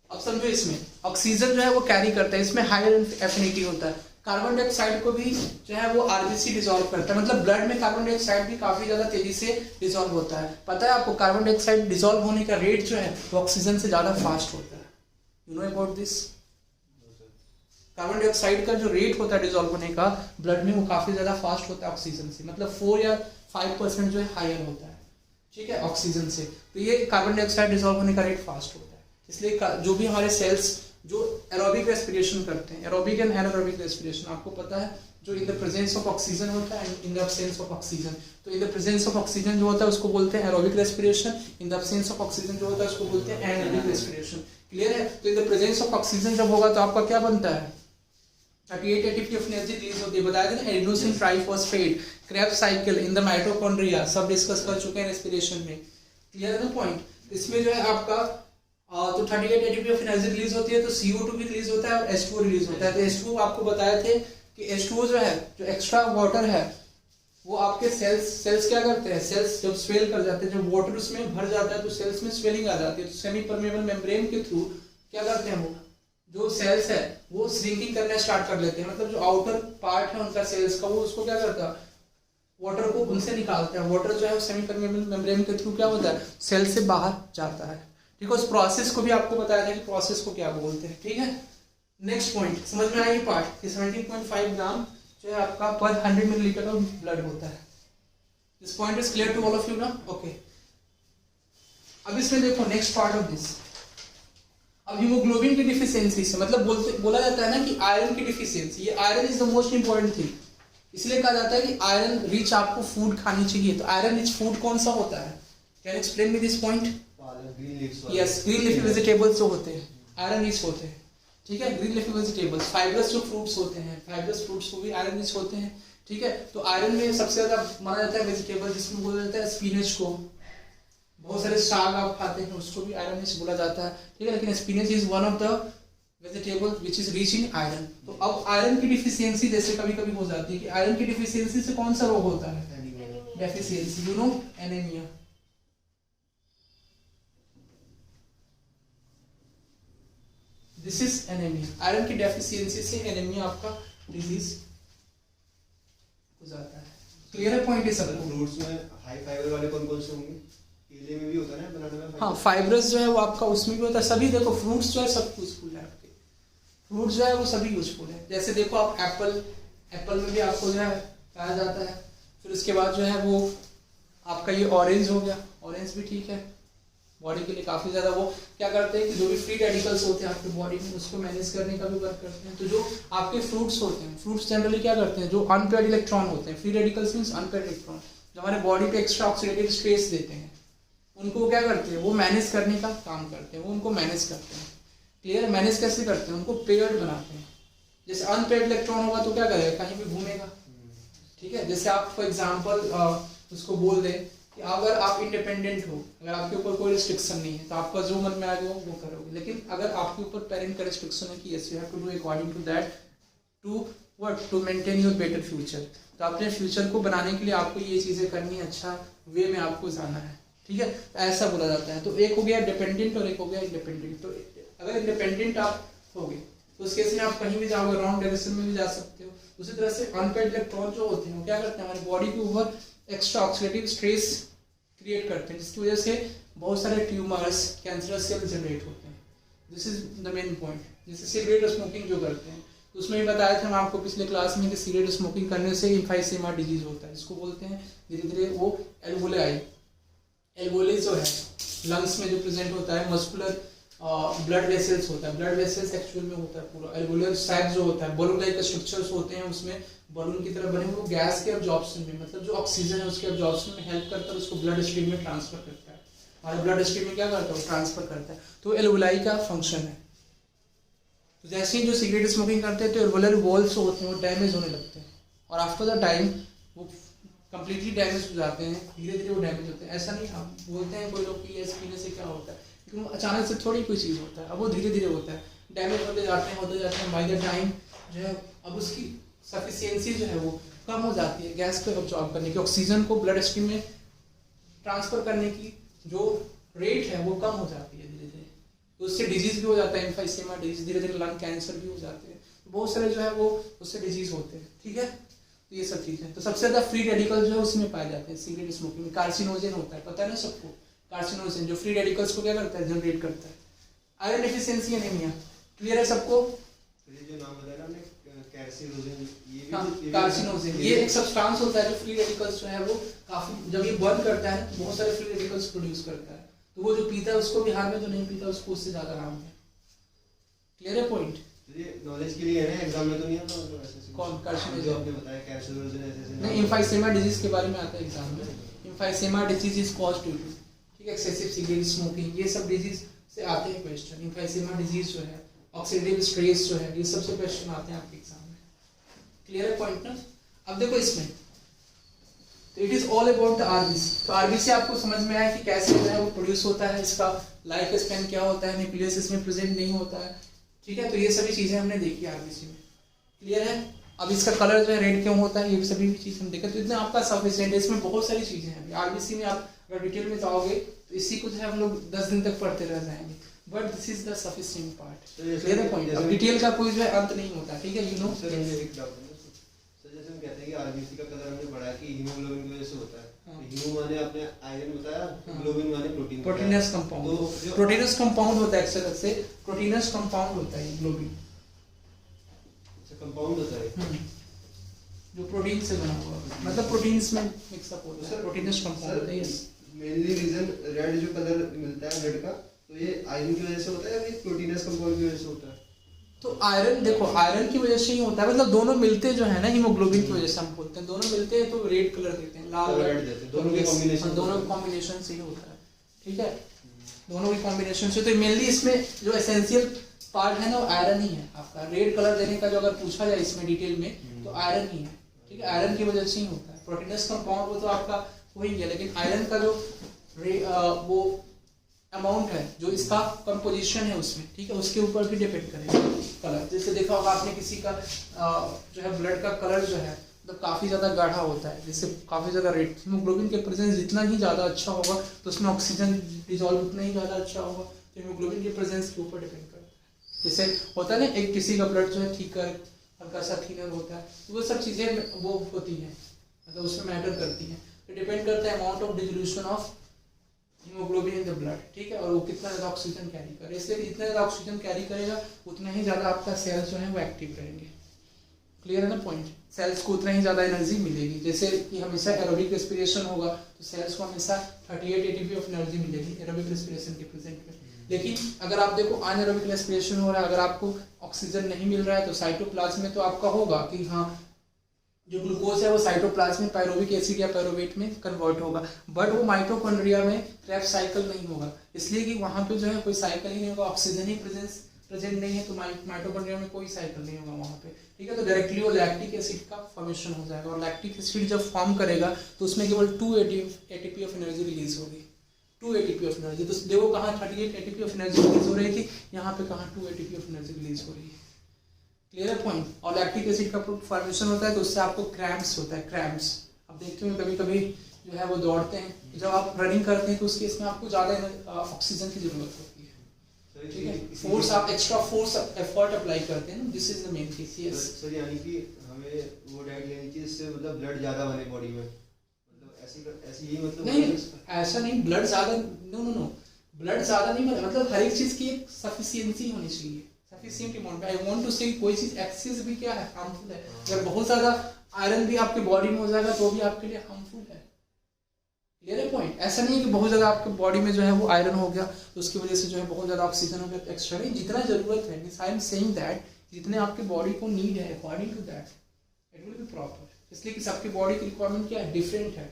अब समझो, इसमें ऑक्सीजन जो है वो कैरी करता है, इसमें हायर एफिनिटी होता है. कार्बन डाइऑक्साइड को भी जो है वो आरबीसी डिसॉल्व करता है. मतलब ब्लड में कार्बन डाइऑक्साइड भी काफी ज्यादा तेजी से डिसॉल्व होता है. पता है आपको कार्बन डाइऑक्साइड डिसॉल्व होने का रेट जो है वो ऑक्सीजन से ज्यादा फास्ट होता है. You know about this. Carbon dioxide का जो रेट होता है डिसॉल्व होने का ब्लड में वो काफी ज्यादा फास्ट होता है ऑक्सीजन से. मतलब 4 या 5% जो है हायर होता है. ठीक है, ऑक्सीजन से. तो ये कार्बन डाइऑक्साइड डिसॉल्व होने का रेट फास्ट होता है. इसलिए जो भी हमारे सेल्स जो एरोबिक रेस्पिरेशन करते हैं, एरोबिक एंड एनारोबिक रेस्पिरेशन आपको पता है, जो in the presence of oxygen होता है and in the absence of oxygen. तो in the presence of oxygen जो होता है उसको बोलते हैं aerobic respiration, in the absence of oxygen जो होता है उसको बोलते हैं एनारोबिक रेस्पिरेशन. क्लियर है? तो in the presence of oxygen जब होगा तो आपका क्या बनता है, 38 एटीपी ऑफ एनर्जी रिलीज होती है. बताया था ना, adenosine triphosphate, Krebs cycle in the mitochondria, सब डिस्कस कर चुके हैं रेस्पिरेशन में. क्लियर है ना पॉइंट? इसमें जो है आपका तो 38 एटीपी ऑफ एनर्जी रिलीज होती है, तो CO2 भी रिलीज होता है और H2O रिलीज होता है. तो H2O आपको बताए थे कि H2O जो है, जो एक्स्ट्रा वाटर है, वो आपके सेल्स क्या करते हैं, सेल्स जब स्वेल कर जाते हैं, जब वाटर उसमें भर जाता है तो सेल्स में स्वेलिंग आ जाती है. तो सेमी परमेबल मेम्ब्रेन के थ्रू क्या करते हैं, वो जो सेल्स है वो श्रिंकिंग करना स्टार्ट कर लेते हैं. मतलब जो आउटर पार्ट है उनका सेल्स का, वो उसको क्या करता है, वाटर को उनसे निकालते हैं. वाटर जो है वो सेमी परमेबल मेम्ब्रेन के थ्रू क्या होता है, सेल से बाहर जाता है. ठीक है, उस प्रोसेस को भी आपको बताया था कि प्रोसेस को क्या बोलते हैं. ठीक है, नेक्स्ट पॉइंट समझ में आया ये पार्ट कि 17.5 ग्राम जो है आपका पर 100 मिलीलीटर ऑफ ब्लड होता है. This point is clear to all of you ना? ओके, अब इसमें देखो नेक्स्ट पार्ट ऑफ दिस. अब हीमोग्लोबिन की डिफिशियंसी से मतलब बोला जाता है ना कि आयरन की डिफिशियंसी, ये iron is the most important thing. इसलिए कहा जाता है कि आयरन रिच आपको फूड खानी चाहिए। तो आयरन रिच फूड कौन सा होता है? Can explain me this point? Yes, green leafy vegetables जो होते हैं आयरन रिच होते हैं, ठीक है। ग्रीन लीफी वेजिटेबल्स, फाइबरस जो फ्रूट्स होते हैं, फाइबरस फ्रूट्स वो भी आयरन रिच होते हैं, ठीक है। तो आयरन में सबसे ज्यादा माना जाता है वेजिटेबल जिसमें बोला जाता है स्पिनच को, बहुत सारे साग आप खाते हैं उसको भी आयरन रिच बोला जाता है, ठीक है। लेकिन spinach is one of the vegetable which is rich in iron. तो अब आयरन की डिफिशियंसी जैसे कभी कभी हो जाती है कि आयरन की डिफिशियंसी से कौन सा रोग होता है? Deficiency, you know, anaemia. This is anaemia. Iron की डेफिशिएंसी से एनीमिया आपका डिजीज हो जाता है। क्लियर है पॉइंट? इस सब फ्रूट्स में हाई फाइबर वाले कौन कौन से होंगे? केले में भी होता है ना, बनाना में? हाँ, फाइबरस जो है वो आपका उसमें भी होता है। सभी देखो फ्रूट्स जो है सब यूजफुल है आपके, फ्रूट्स जो है वो सभी यूजफुल है। जैसे देखो आप एप्पल में भी आपको जो है पाया जाता है। फिर उसके बाद जो है वो आपका ये ऑरेंज हो गया, ऑरेंज भी ठीक है बॉडी के लिए काफ़ी ज़्यादा। वो क्या करते हैं कि जो भी फ्री रेडिकल्स होते हैं आपकी बॉडी में उसको मैनेज करने का भी वर्क करते हैं। तो जो आपके फ्रूट्स होते हैं, फ्रूट्स जनरली क्या करते हैं, जो अनपेयर्ड इलेक्ट्रॉन होते हैं, free radicals means unpaired electron जो हमारे बॉडी पे एक्स्ट्रा ऑक्सीडेटिव स्ट्रेस देते हैं, उनको क्या करते हैं, वो मैनेज करने का काम करते हैं, वो उनको मैनेज करते हैं। क्लियर? मैनेज कैसे करते हैं? उनको पेयर्ड बनाते हैं। जैसे अनपेयर्ड इलेक्ट्रॉन होगा तो क्या करेगा, कहीं भी घूमेगा, ठीक है। जैसे आप फॉर एग्जाम्पल उसको बोल दें कि अगर आप इंडिपेंडेंट हो, अगर आपके ऊपर कोई रिस्ट्रिक्शन नहीं है तो आपका जो मन में आएगा वो करोगे। लेकिन अगर आपके ऊपर पेरेंट का रिस्ट्रिक्शन है कि yes you have to do according to that to what, to maintain your better future, तो अपने फ्यूचर को बनाने के लिए आपको ये चीज़ें करनी है, अच्छा वे में आपको जाना है, ठीक है। ऐसा बोला जाता है। तो एक हो गया डिपेंडेंट और एक हो गया इंडिपेंडेंट। तो अगर इंडिपेंडेंट आप होगे तो उस केस में आप कहीं भी जाओगे, रॉन्ग डायरेक्शन में भी जा सकते हो। उसी तरह से अनपेयर्ड इलेक्ट्रॉन जो होते हैं वो क्या करते हैं, हमारी बॉडी के ऊपर एक्स्ट्रा ऑक्सीडेटिव स्ट्रेस क्रिएट करते हैं, जिसकी वजह से बहुत सारे ट्यूमर्स, कैंसरस सेल जनरेट होते हैं। This is the main point. जैसे सिगरेट स्मोकिंग जो करते हैं तो उसमें भी बताया था मैं आपको पिछले क्लास में कि सिगरेट स्मोकिंग करने से एम्फाइसेमा डिजीज होता है, जिसको बोलते हैं धीरे धीरे वो एल्वोलाई। एल्वोलाई जो है लंग्स में जो प्रेजेंट होता है, मस्कुलर ब्लड वेसल्स होता है, ब्लड वेसल्स एक्चुअल में होता है पूरा एल्वोलर सैक जो होता है, बलून लाइक स्ट्रक्चर्स होते हैं उसमें, बलून की तरह बने हुए, गैस के अब्जॉर्प्शन में, मतलब जो ऑक्सीजन है उसके अब्जॉर्प्शन में हेल्प करता है, उसको ब्लड स्ट्रीम में ट्रांसफर करता है। हमारे ब्लड स्ट्रीम में क्या करता है, वो ट्रांसफर करता है। तो एल्वोलाई का फंक्शन है। तो जैसे ही जो सिगरेट स्मोकिंग करते हैं तो एल्वोलर वॉल्स होते हैं वो डैमेज होने लगते हैं और आफ्टर द टाइम वो कंप्लीटली डैमेज हो जाते हैं, धीरे धीरे वो डैमेज होते हैं। ऐसा नहीं हम बोलते हैं कोई लोग कि पीने से क्या होता है, लेकिन वो अचानक से थोड़ी कोई चीज़ होता है, अब वो धीरे धीरे होता है, डैमेज होते जाते हैं बाय द टाइम जो है अब उसकी सफिशियंसी जो है वो कम हो जाती है गैस को अब्जॉर्ब करने की, ऑक्सीजन को ब्लड स्ट्रीम में ट्रांसफर करने की जो रेट है वो कम हो जाती है धीरे धीरे। तो उससे डिजीज भी हो जाता है, एम्फाइसेमा डिजीज, धीरे धीरे लंग कैंसर भी हो जाते हैं, बहुत सारे जो है वो उससे डिजीज होते हैं, ठीक है। तो ये सब चीज़ है। तो सबसे ज़्यादा फ्री रेडिकल जो है उसमें पाए जाते हैं सिगरेट स्मोकिंग में। कार्सिनोजन होता है, पता है ना सबको, कार्सिनोजन जो फ्री रेडिकल्स को क्या करता है, जनरेट करता है। आयरन डेफिशिएंसी एनीमिया, क्लियर है सबको? ये जो नाम बताया ना आपने कार्सिनोजन, ये कार्सिनोजन ये एक सब्सटेंस होता है जो फ्री रेडिकल्स जो है वो काफी, जब ये बर्न करता है तो बहुत सारे फ्री रेडिकल्स प्रोड्यूस करता है। तो वो जो पीता है उसको भी हार्म है, जो नहीं पीता उसको उससे ज्यादा हार्म है। क्लियर है पॉइंट? ये नॉलेज के लिए है ना, एग्जाम में तो नहीं आता मतलब ऐसे। कौन कार्सिनोजन जो आपने बताया कार्सिनोजन ऐसे नहीं, एम्फाइसेमा डिजीज के बारे में आता है एग्जाम में। Emphysema disease is caused due to, ठीक है, एक्सेसिव सिगरेट स्मोकिंग, ये सब डिजीज से आते हैं क्वेश्चन। एम्फाइसेमा डिजीज जो है, ऑक्सीडेटिव स्ट्रेस जो है, ये सबसे क्वेश्चन आते हैं आपके एग्जाम में। क्लियर है पॉइंट ना? अब देखो इसमें तो it is all about the RBC. तो आरबीसी आपको समझ में आया कि कैसे जो है वो प्रोड्यूस होता है, इसका लाइफ स्पैन क्या होता है, न्यूक्लियस इसमें प्रेजेंट नहीं होता है, ठीक है। तो ये सभी चीजें हमने देखी आरबीसी में, क्लियर है। अब इसका कलर जो है रेड क्यों होता है, ये सभी भी चीज हम देखा। तो इतना आपका सफिशिएंट है, इसमें बहुत सारी चीजें हैं। आरबीसी में आप अगर डिटेल में जाओगे तो इसी को जो है हम लोग 10 दिन तक पढ़ते रह जाएंगे, but this is the sufficient part. Clear है पॉइंट? अब डिटेल का कोई जो है अंत नहीं होता, ठीक है, यू नो। जैसे हम कहते हैं कि आरबीसी का कलर हमने पढ़ा है कि हीमोग्लोबिन की वजह से होता है। हीमो माने आपने आयरन बताया, ग्लोबिन माने प्रोटीन, प्रोटीनस कंपाउंड। तो प्रोटीनस कंपाउंड होता है, एक्चुअली से प्रोटीनस कंपाउंड होता है ग्लोबिन, अच्छा कंपाउंड होता है जो प्रोटीन से बना हुआ है, मतलब प्रोटीन्स में मिक्स अप होता है, प्रोटीनस कंपाउंड होता है। यस, मेनली रीजन रेड जो कलर मिलता है ब्लड का, तो ये आयरन की वजह से होता है या फिर प्रोटीनस कंपाउंड की वजह से होता है? तो आयरन देखो, आयरन की वजह से ही होता है, मतलब दोनों मिलते जो है ना हीमोग्लोबिन की वजह से हम बोलते हैं, दोनों मिलते हैं तो रेड कलर देते हैं, लाल रेड देते हैं, दोनों के कॉम्बिनेशन से ही होता है, ठीक है, दोनों की कॉम्बिनेशन से। तो मेनली इसमें जो एसेंशियल पार्ट है ना वो आयरन ही है आपका। रेड कलर देने का जो अगर पूछा जाए इसमें डिटेल में तो आयरन ही है, ठीक है, आयरन की वजह से ही होता है। प्रोटीनस कंपाउंड वो तो आपका वही है, लेकिन आयरन का जो वो अमाउंट है, जो इसका कंपोजिशन है उसमें, ठीक है, उसके ऊपर भी डिपेंड करेगा कलर। जैसे देखा होगा आपने किसी का जो है ब्लड का कलर जो है मतलब काफ़ी ज़्यादा गाढ़ा होता है, जिससे काफ़ी ज़्यादा रेड, हीमोग्लोबिन के प्रेजेंस जितना ही ज़्यादा अच्छा होगा तो उसमें ऑक्सीजन डिजॉल्व उतना ही ज़्यादा अच्छा होगा। तो हीमोग्लोबिन के प्रेजेंस के ऊपर डिपेंड करता है। जैसे होता है ना एक किसी का ब्लड जो है थिकर, हल्का सा थिनर होता है, तो वो सब चीज़ें वो होती हैं, मतलब उसमें मैटर करती हैं। तो डिपेंड करता है amount of dissolution of haemoglobin in the blood, ठीक है, और वो कितना ज़्यादा ऑक्सीजन कैरी करे। इसलिए जितना ज़्यादा ऑक्सीजन कैरी करेगा उतना ही ज़्यादा आपका सेल्स जो है वो एक्टिव रहेंगे। क्लियर है ना पॉइंट? सेल्स को उतना ही ज़्यादा एनर्जी मिलेगी। जैसे कि हमेशा एरोबिक रेस्पिरेशन होगा तो सेल्स को हमेशा 38 एटीपी ऑफ एनर्जी मिलेगी एरोबिक रेस्पिरेशन के प्रेजेंट में। लेकिन अगर आप देखो अनएरोबिक रेस्पिरेशन हो रहा है, अगर आपको ऑक्सीजन नहीं मिल रहा है तो साइटोप्लाज्म में तो आपका होगा कि हाँ जो ग्लूकोज है वो साइटोप्लाज्म में पायरोविक एसिड या पायरोवेट में कन्वर्ट होगा, बट वो माइटोकॉन्ड्रिया में क्रेब्स साइकिल नहीं होगा, इसलिए कि वहाँ पे जो है कोई साइकिल ही नहीं होगा, ऑक्सीजन ही प्रेजेंट नहीं है, तो माइटोकॉन्ड्रिया में कोई साइकिल नहीं होगा वहाँ पे, ठीक है। तो डायरेक्टली वो लैक्टिक एसिड का फॉर्मेशन हो जाएगा, और लैक्टिक एसिड जब फॉर्म करेगा तो उसमें केवल 2 एटीपी ऑफ एनर्जी रिलीज होगी, 2 एटीपी ऑफ एनर्जी। तो देखो कहाँ 38 एटीपी ऑफ एनर्जी रिलीज हो रही थी, यहाँ पे कहाँ 2 एटीपी ऑफ एनर्जी रिलीज हो रही है। क्लियर है पॉइंट? और लैक्टिक एसिड का फॉर्मेशन होता है तो उससे आपको क्रैम्प्स होता है, क्रैम्प्स। आप देखते हो कभी कभी जो है वो दौड़ते हैं, जब आप रनिंग करते हैं तो उस केस में आपको ज़्यादा ऑक्सीजन की जरूरत होती है, ठीक है, फोर्स आप एक्स्ट्रा फोर्स एफर्ट अप्लाई करते हैं ना, this is the main case. Yes sir, यानी कि हमें वो डाइट लेनी चाहिए जिससे मतलब ब्लड ज़्यादा बने बॉडी में, मतलब ऐसी ही मतलब नहीं, ऐसा नहीं, ब्लड ज़्यादा नो ब्लड ज़्यादा नहीं, मतलब हर एक चीज़ की एक सफिशिएंसी होनी चाहिए, सफिशिएंट अमाउंट में। आई वांट टू से कोई चीज़ एक्सेस भी क्या है, हार्मफुल है। अगर बहुत ज़्यादा आयरन भी आपके बॉडी में हो जाएगा तो भी आपके लिए हार्मफुल है। क्लियर है पॉइंट? ऐसा नहीं है कि बहुत ज़्यादा आपके बॉडी में जो है वो आयरन हो गया तो उसकी वजह से जो है बहुत ज़्यादा ऑक्सीजन हो गया, तो एक्स्ट्रा नहीं, जितना ज़रूरत है। आई एम सेइंग दैट जितने आपके बॉडी को नीड है according to that it will be proper, इसलिए कि सबकी बॉडी की रिक्वायरमेंट क्या है, डिफरेंट है,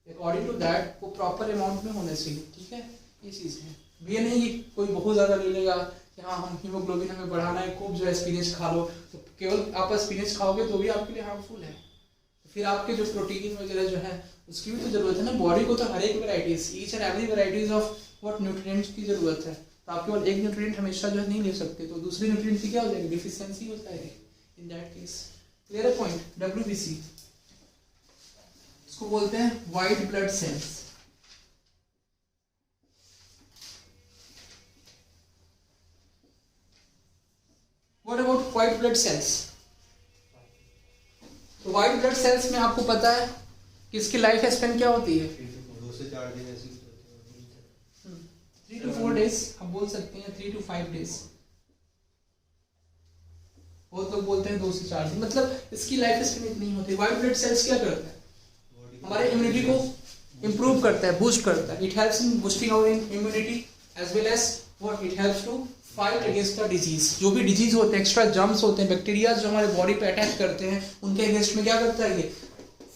अकॉर्डिंग टू दैट वो प्रॉपर अमाउंट में होना चाहिए, ठीक है, ये चीज़ है। ये नहीं कि कोई बहुत ज़्यादा ले लेगा कि हाँ हम हीमोग्लोबिन हमें बढ़ाना है, खूब जो है स्पिनच खा लो, तो केवल आप स्पिनच खाओगे तो भी आपके लिए हार्मफुल है। फिर आपके जो प्रोटीन वगैरह जो है उसकी भी तो जरूरत है ना, बॉडी को तो हर एक varieties, each and every varieties of what nutrients की जरूरत है। तो आप केवल एक न्यूट्रिएंट हमेशा जो है नहीं ले सकते, तो दूसरे न्यूट्रिएंट की क्या हो जाएगी, डिफिशियंसी हो जाएगी इन दैट केस। क्लियर है पॉइंट? WBC इसको बोलते हैं white blood cells. What about white blood cells? तो व्हाइट ब्लड सेल्स में आपको पता है कि इसकी लाइफ स्पेन क्या होती है, 2 से 4 दिन ऐसी 3 to 4 डेज आप बोल सकते हैं, 3 to 5 डेज, बहुत लोग बोलते हैं 2 से 4 दिन, मतलब इसकी लाइफ स्पेन इतनी होती है। व्हाइट ब्लड सेल्स क्या करता है, हमारे इम्यूनिटी को इंप्रूव करता है, बूस्ट करता है, it helps in boosting our immunity as well as what it helps to fight against the disease. जो भी डिजीज होते हैं, एक्स्ट्रा जर्म्स होते हैं, बैक्टीरिया जो हमारे बॉडी पे अटैक करते हैं, उनके अगेंस्ट में क्या करता है, ये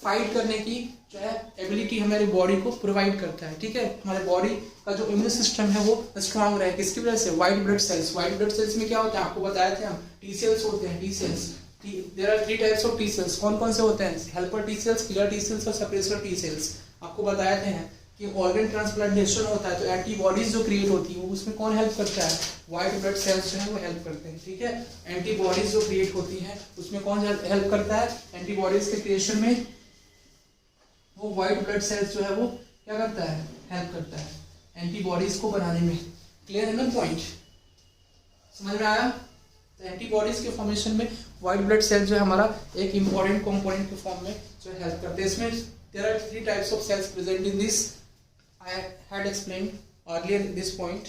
फाइट करने की जो है एबिलिटी हमारी बॉडी को प्रोवाइड करता है, ठीक है। हमारे बॉडी का जो इम्यून सिस्टम है वो स्ट्रांग रहे, किसकी वजह से, white blood cells. White blood cells में क्या होता है, आपको बताए थे हम, टी सेल्स होते हैं, T cells. There are 3 types of T cells. कौन कौन से होते हैं, helper T cells, killer T cells और सप्रेसर टी सेल्स। आपको बताए थे हैं कि ऑर्गन ट्रांसप्लांटेशन होता है तो एंटीबॉडीज जो क्रिएट होती है वो उसमें कौन हेल्प करता है, व्हाइट ब्लड सेल्स जो है वो हेल्प करते हैं, ठीक है। एंटीबॉडीज जो क्रिएट होती हैं उसमें कौन हेल्प करता है, एंटीबॉडीज के क्रिएशन में वो व्हाइट ब्लड सेल्स जो है वो क्या करता है, हेल्प करता है एंटीबॉडीज को बनाने में। क्लियर है ना पॉइंट, समझ में आया? तो एंटीबॉडीज के फॉर्मेशन में व्हाइट ब्लड सेल्स जो है हमारा एक इंपॉर्टेंट कंपोनेंट के फॉर्म में जो हेल्प करते हैं। इसमें there are 3 types of cells present in this. I had explained earlier this point.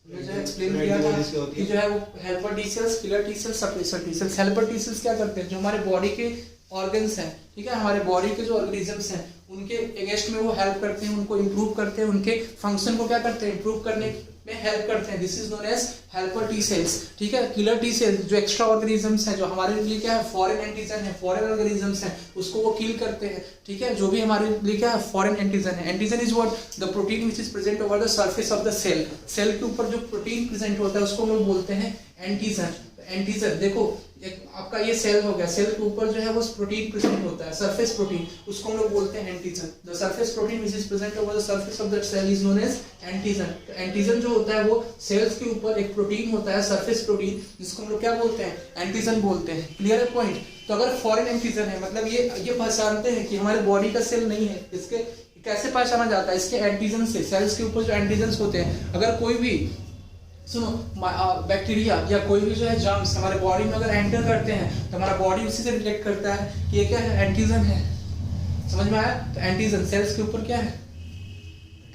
जो एक्सप्लेन किया था कि जो है वो helper T cells, killer T sales, suppressor T sales. Helper T sales क्या करते हैं, जो हमारे बॉडी के ऑर्गन्स हैं, ठीक है, हमारे बॉडी के जो ऑर्गेनिजम्स हैं उनके अगेंस्ट में वो हेल्प करते हैं, उनको इम्प्रूव करते हैं, उनके फंक्शन को क्या करते हैं, इम्प्रूव करने में हेल्प करते हैं। This is known as helper T cells, ठीक है। किलर टी सेल्स जो एक्स्ट्रा ऑर्गेनिजम्स हैं, जो हमारे लिए क्या है फॉरेन एंटीजन है, फॉरेन ऑर्गेनिजम्स हैं, उसको वो किल करते हैं, ठीक है। जो भी हमारे लिए क्या है फॉरेन एंटीजन है। Antigen is what the protein which is present over the surface of the cell. Cell के ऊपर जो प्रोटीन प्रेजेंट होता है उसको हम लोग बोलते हैं एंटीजन। एंटीजन देखो एक आपका ये सेल हो गया, सेल के ऊपर जो है वो प्रोटीन प्रेजेंट होता है, सरफेस प्रोटीन, उसको हम लोग बोलते हैं antigen. The surface protein which is present over the surface of that cell is known as antigen. Antigen जो होता है वो सेल्स के ऊपर एक प्रोटीन होता है, सरफेस प्रोटीन, जिसको हम लोग क्या बोलते हैं, एंटीजन बोलते हैं। क्लियर है पॉइंट। तो अगर फॉरेन एंटीजन है मतलब ये पहचानते हैं कि हमारे बॉडी का सेल नहीं है, इसके कैसे पहचाना जाता है, इसके एंटीजन से। सेल्स के ऊपर जो एंटीजन होते हैं, अगर कोई भी सुनो बैक्टीरिया या कोई भी जो है जर्म्स हमारे बॉडी में अगर एंटर करते हैं तो हमारा बॉडी उसी से रिलेट करता है कि ये क्या है, एंटीजन है। समझ में आया। तो एंटीजन सेल्स के ऊपर क्या है,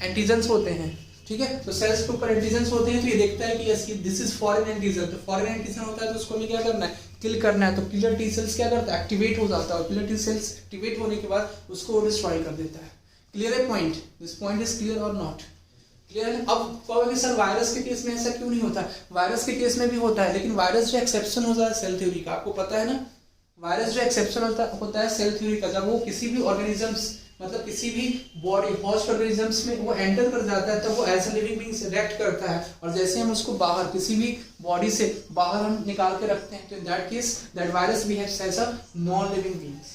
एंटीजन्स होते हैं, ठीक है। तो सेल्स के ऊपर एंटीजन्स होते हैं तो ये देखता है कि yes this is foreign antigen. तो फॉरेन एंटीजन होता है तो उसको हमें क्या करना है, किल करना है। तो किलर टी सेल्स क्या करता है, एक्टिवेट हो जाता है, और किलर टी सेल्स एक्टिवेट होने के बाद उसको डिस्ट्रॉय कर देता है। क्लियर है point. This point is clear और नॉट क्लियर है। अब कहोगे सर वायरस के केस में ऐसा क्यों नहीं होता। वायरस के केस में भी होता है, लेकिन वायरस जो एक्सेप्शन होता है सेल थ्योरी का, आपको पता है ना। वायरस जो एक्सेप्शन होता है सेल थ्योरी का, जब वो किसी भी ऑर्गेनिजम्स मतलब किसी भी बॉडी होस्ट ऑर्गेनिजम्स में वो एंटर कर जाता है, तब वो as a living being react करता है। और जैसे हम उसको बाहर किसी भी बॉडी से बाहर हम निकाल के रखते हैं, तो in that case that virus behaves as a non living beings,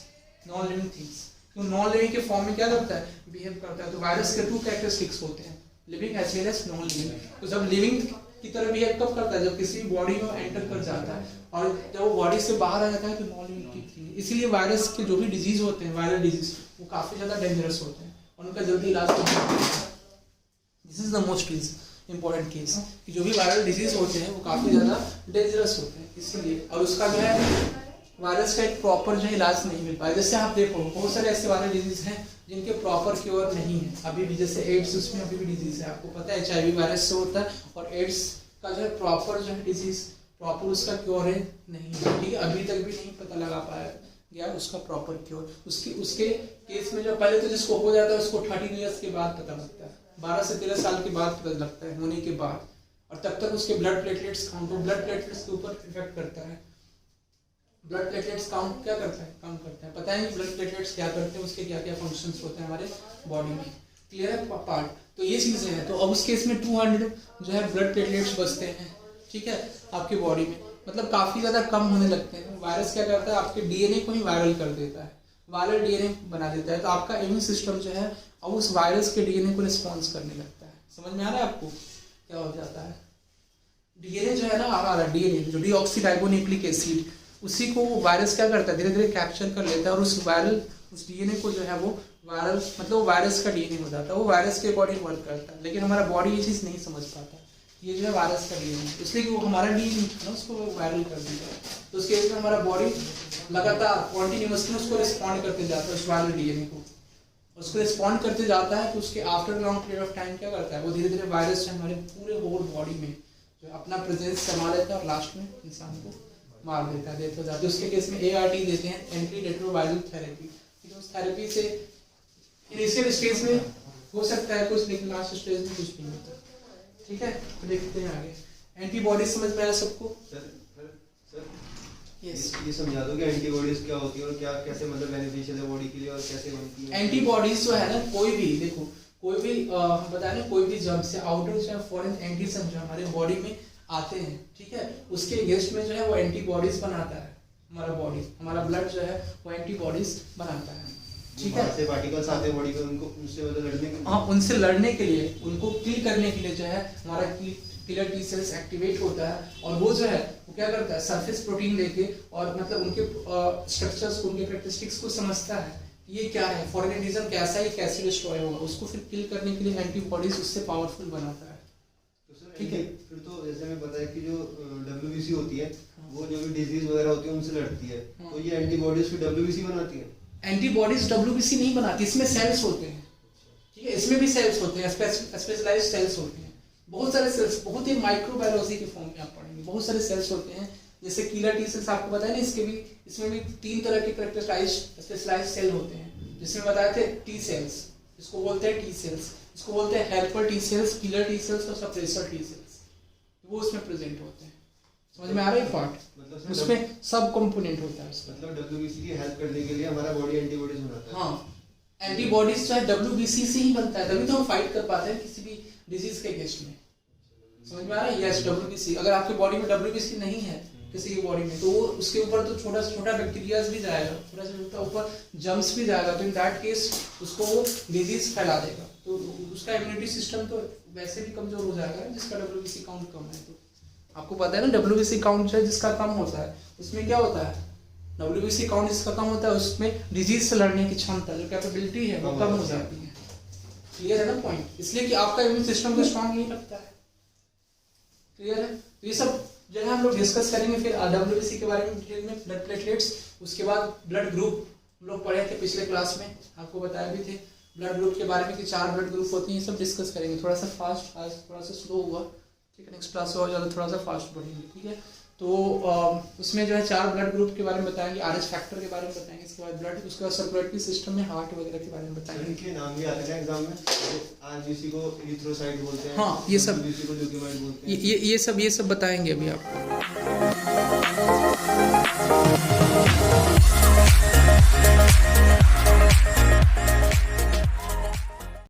non living things. तो नॉन लिविंग के फॉर्म में क्या करता है, बिहेव करता है। तो वायरस के 2 कैरेक्टरिस्टिक्स होते हैं, living as well as non living. तो जब लिविंग की तरह बिहेव कब करता है, जब किसी बॉडी में एंटर कर जाता है, और जब वो बॉडी से बाहर आ जाता है तो नॉन लिविंग की थिंग। इसीलिए वायरस के जो भी डिजीज होते हैं, वायरल डिजीज, वो काफी ज्यादा डेंजरस होते हैं और उनका जल्दी इलाज नहीं होता। This is the most important case कि जो भी वायरल डिजीज होते हैं वो काफी ज्यादा डेंजरस होते हैं, इसलिए। और उसका जो है वायरस का एक प्रॉपर जो इलाज नहीं मिल पाया। जैसे आप देखो बहुत सारे ऐसे वायरल डिजीज हैं जिनके प्रॉपर क्योर नहीं है अभी भी। जैसे एड्स, उसमें अभी भी डिजीज है, आपको पता है HIV वायरस से होता है, और एड्स का जो है प्रॉपर जो है डिजीज प्रॉपर उसका क्योर है नहीं है, ठीक है। अभी तक भी नहीं पता लगा पाया गया उसका प्रॉपर क्योर। उसके केस में जो पहले तो जिसको हो जाता है उसको 13 ईयर्स के बाद पता लगता है, 12 से 13 साल के बाद पता लगता है होने के बाद, और तब तक उसके blood platelets count, blood platelets के ऊपर इफेक्ट करता है। ब्लड प्लेटलेट्स काउंट क्या करता है, कम करता है। पता है ब्लड प्लेटलेट्स क्या करते हैं, उसके क्या क्या फंक्शंस होते हैं हमारे बॉडी में। क्लियर है पार्ट। तो ये चीजें हैं। तो अब उस केस में 200 जो है ब्लड प्लेटलेट्स बचते हैं, ठीक है, आपके बॉडी में, मतलब काफी ज्यादा कम होने लगते हैं। वायरस क्या करता है, आपके DNA को ही वायरल कर देता है, वायरल DNA बना देता है। तो आपका इम्यून सिस्टम जो है अब उस वायरस के DNA को रिस्पॉन्स करने लगता है। समझ में आ रहा है आपको क्या हो जाता है। DNA जो है ना हमारा DNA जो डीऑक्सीराइबोन्यूक्लिक एसिड, उसी को वायरस क्या करता है, धीरे धीरे कैप्चर कर लेता है, और उस DNA को जो है वो वायरल मतलब वायरस का DNA हो जाता है, वो वायरस के अकॉर्डिंग वर्क करता है। लेकिन हमारा बॉडी ये चीज़ नहीं समझ पाता, ये जो है वायरस का DNA, इसलिए कि वो हमारा DNA था उसको वायरल कर दिया। तो उसके केस में हमारा बॉडी लगातार कॉन्टिन्यूसली उसको रिस्पॉन्ड करते जाता है, उस वायरल DNA को उसको रिस्पॉन्ड करते जाता है। तो उसके after long period of time क्या करता है, वो धीरे धीरे वायरस जो हमारे पूरे होल बॉडी में जो अपना प्रेजेंस संभाल लेता है, और लास्ट में इंसान को मार देता है, डेथ हो जाती है। उसके केस में ART देते हैं, एंटी रेट्रोवायरल थेरेपी। उस थेरेपी से इनिशियल स्टेज में हो सकता है कुछ, लेकिन लास्ट स्टेज में कुछ नहीं होता, ठीक है। तो देखते हैं आगे। एंटीबॉडीज समझ में आया सबको। ये समझा दो कि एंटीबॉडीज क्या होती है और क्या कैसे मतलब बेनिफिशियल है बॉडी के लिए और कैसे बनती है। एंटीबॉडीज जो है ना, कोई भी देखो कोई भी हम बता रहे कोई भी जब से आउटर जो है फॉरेन एंटीजन जो हमारे बॉडी में आते हैं, ठीक है, उसके अगेंस्ट में जो है वो एंटीबॉडीज बनाता है हमारा बॉडी, हमारा ब्लड जो है वो एंटीबॉडीज बनाता है, ठीक है। ऐसे पार्टिकल्स आते हैं बॉडी में, उनको उनसे मतलब लड़ने के लिए, हाँ, उनसे लड़ने के लिए, उनको किल करने के लिए जो है हमारा किलर टी सेल्स एक्टिवेट होता है, और वो जो है वो क्या करता है, सरफेस प्रोटीन लेके और मतलब उनके स्ट्रक्चर्स को, उनके कैरेक्टरिस्टिक्स को समझता है ये क्या है, फॉरेन एंटीजन कैसा है, कैसे डिस्ट्रॉय होगा, उसको फिर किल करने के लिए एंटीबॉडीज उससे पावरफुल बनाता है, ठीक है। फिर तो जैसे हमें पता है कि जो WBC होती है वो जो भी डिजीज वगैरह होती है उनसे लड़ती है, तो ये एंटीबॉडीज फिर WBC बनाती है। एंटीबॉडीज WBC नहीं बनाती, इसमें सेल्स होते हैं, ठीक है, इसमें भी सेल्स होते हैं, स्पेशलाइज्ड सेल्स होते हैं, बहुत सारे सेल्स, बहुत ही माइक्रोबायोलॉजी के फॉर्म में आप पढ़ेंगे, बहुत सारे सेल्स होते हैं। जैसे किलर टी सेल्स आपको पता है ना, इसमें भी 3 तरह के कैरेक्टराइज्ड स्पेशलाइज्ड सेल होते हैं, जिसमें बताए थे टी सेल्स, इसको बोलते हैं टी सेल्स, इसको बोलते हैं helper T cells, killer T cells और सप्रेसर टी सेल्स, वो उसमें प्रेजेंट होते हैं। समझ में आ रहा है पार्ट? मतलब उसमें सब कंपोनेंट होता है उसका। मतलब WBC की हेल्प करने के लिए हमारा बॉडी एंटीबॉडीज बनाता है। हाँ, एंटीबॉडीज जो है WBC से ही बनता है, तभी तो हम फाइट कर पाते हैं किसी भी डिजीज के अगेंस्ट में। समझ में आ रहा है? Yes, WBC। अगर आपके बॉडी में WBC नहीं है किसी की बॉडी में, तो वो उसके ऊपर तो छोटा से छोटा बैक्टीरियाज भी जाएगा, छोटा से छोटा ऊपर जर्म्स भी जाएगा, तो इन दैट केस उसको वो डिजीज फैला देगा, तो उसका इम्यूनिटी सिस्टम तो वैसे भी कमजोर हो जाएगा जिसका WBC काउंट कम है। तो आपको पता है ना, WBC काउंट है जिसका कम होता है उसमें क्या होता है, WBC काउंट जिसका कम होता है उसमें डिजीज से लड़ने की क्षमता, जो कैपेबिलिटी है वो कम हो जाती है। क्लियर है ना पॉइंट? इसलिए कि आपका इम्यून सिस्टम को स्ट्रांग नहीं रखता है। क्लियर है? तो ये सब जो है हम लोग डिस्कस करेंगे फिर WBC के बारे में डिटेल में, ब्लड प्लेटलेट्स, उसके बाद ब्लड ग्रुप हम लोग पढ़े थे पिछले क्लास में, आपको बताया भी थे ब्लड ग्रुप के बारे में कि 4 ब्लड ग्रुप होती हैं, ये सब डिस्कस करेंगे। थोड़ा सा फास्ट, आज थोड़ा सा स्लो हुआ, ठीक है, नेक्स्ट क्लास में और ज़्यादा थोड़ा सा फास्ट बढ़ेंगे, ठीक है। तो उसमें जो है 4 ब्लड ग्रुप के बारे में बताएंगे, RH फैक्टर के बारे में बताएंगे, इसके बाद ब्लड, उसके बाद सर्कुलेटरी सिस्टम में हार्ट वगैरह के बारे में बताएंगे। इनके नाम भी आते हैं एग्जाम में, RBC को एरिथ्रोसाइट बोलते हैं, हाँ, ये सब WBC को ल्यूकेमाइड बोलते हैं, ये सब बताएंगे अभी आपको।